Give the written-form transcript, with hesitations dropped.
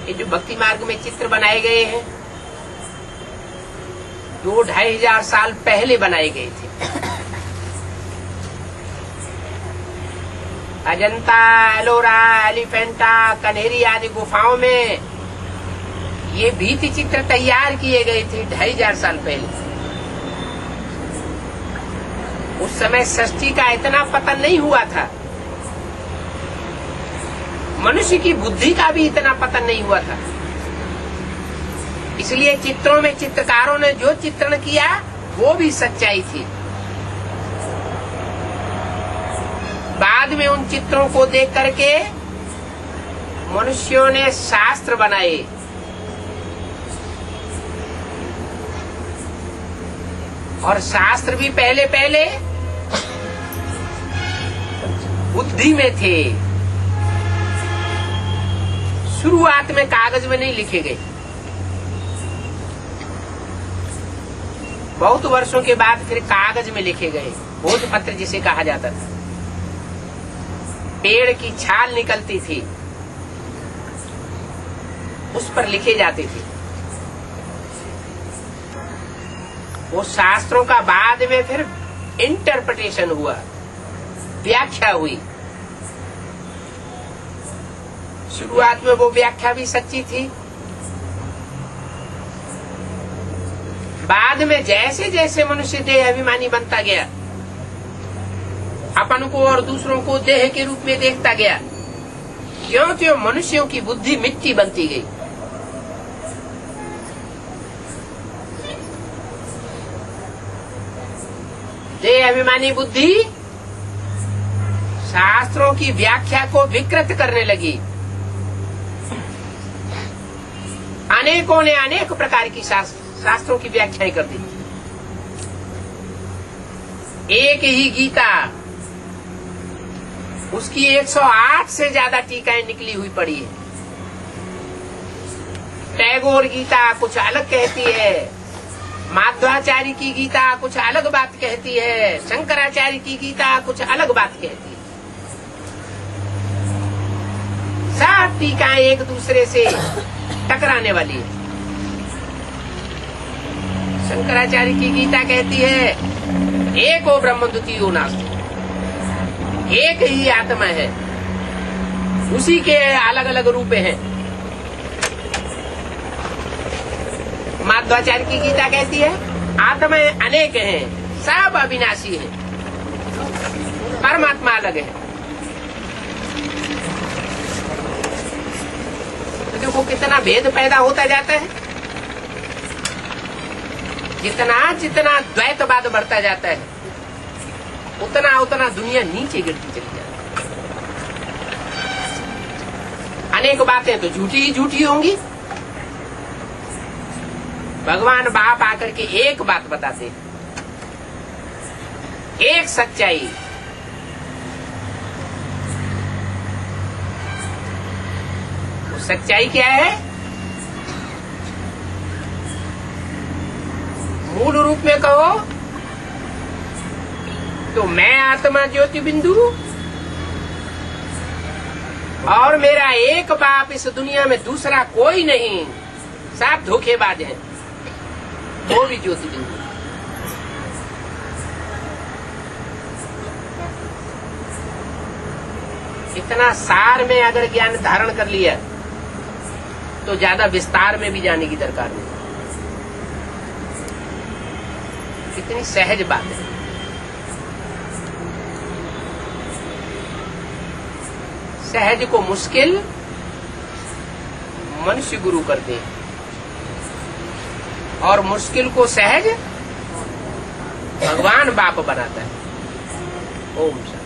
ये जो भक्ति मार्ग में चित्र बनाए गए हैं 2-2,500 साल पहले बनाए गए थे। अजंता, एलोरा, एलिफेंटा, कन्हेरी आदि गुफाओं में ये भित्ति चित्र तैयार किए गए थे 2,500 साल पहले। उस समय सृष्टि का इतना पतन नहीं हुआ था, मनुष्य की बुद्धि का भी इतना पतन नहीं हुआ था। इसलिए चित्रों में चित्रकारों ने जो चित्रण किया वो भी सच्चाई थी। बाद में उन चित्रों को देख करके मनुष्यों ने शास्त्र बनाए। और शास्त्र भी पहले पहले बुद्धि में थे, शुरुआत में कागज में नहीं लिखे गए। बहुत वर्षों के बाद फिर कागज में लिखे गए। भोजपत्र जिसे कहा जाता था, पेड़ की छाल निकलती थी, उस पर लिखे जाते थे। वो शास्त्रों का बाद में फिर इंटरप्रिटेशन हुआ, व्याख्या हुई। शुरुआत में वो व्याख्या भी सच्ची थी, बाद में जैसे जैसे मनुष्य देह अभिमानी बनता गया, अपन को और दूसरों को देह के रूप में देखता गया, क्यों क्यों मनुष्यों की बुद्धि मिट्टी बनती गई। देह अभिमानी बुद्धि शास्त्रों की व्याख्या को विकृत करने लगी। अनेकों ने अनेक प्रकार की शास्त्रों की व्याख्याएं कर दी। एक ही गीता, उसकी 108 से ज्यादा टीकाएं निकली हुई पड़ी है। टैगोर गीता कुछ अलग कहती है, माध्वाचार्य की गीता कुछ अलग बात कहती है, शंकराचार्य की गीता कुछ अलग बात कहती है। सब टीकाएं एक दूसरे से टकराने वाली है। शंकराचार्य की गीता कहती है एको ब्रह्म द्वितीयो नास्ति, एक ही आत्मा है, उसी के अलग अलग रूप हैं। माध्वाचार्य की गीता कहती है आत्माएं अनेक हैं, सब अविनाशी हैं, परमात्मा अलग है। तो देखो कितना भेद पैदा होता जाता है। जितना जितना द्वैतवाद बढ़ता जाता है, उतना उतना दुनिया नीचे गिरती चली जाती है। अनेक बातें तो झूठी ही झूठी होंगी। भगवान बाप आकर के एक बात बताते हैं, एक सच्चाई। वो सच्चाई क्या है? मूल रूप में कहो तो मैं आत्मा ज्योति बिंदु और मेरा एक बाप, इस दुनिया में दूसरा कोई नहीं, सब धोखेबाज हैं, वो भी ज्योति बिंदु। इतना सार में अगर ज्ञान धारण कर लिया तो ज्यादा विस्तार में भी जाने की दरकार नहीं। कितनी सहज बात है। सहज को मुश्किल मनुष्य गुरु करते हैं और मुश्किल को सहज भगवान बाप बनाता है। ओम शांति।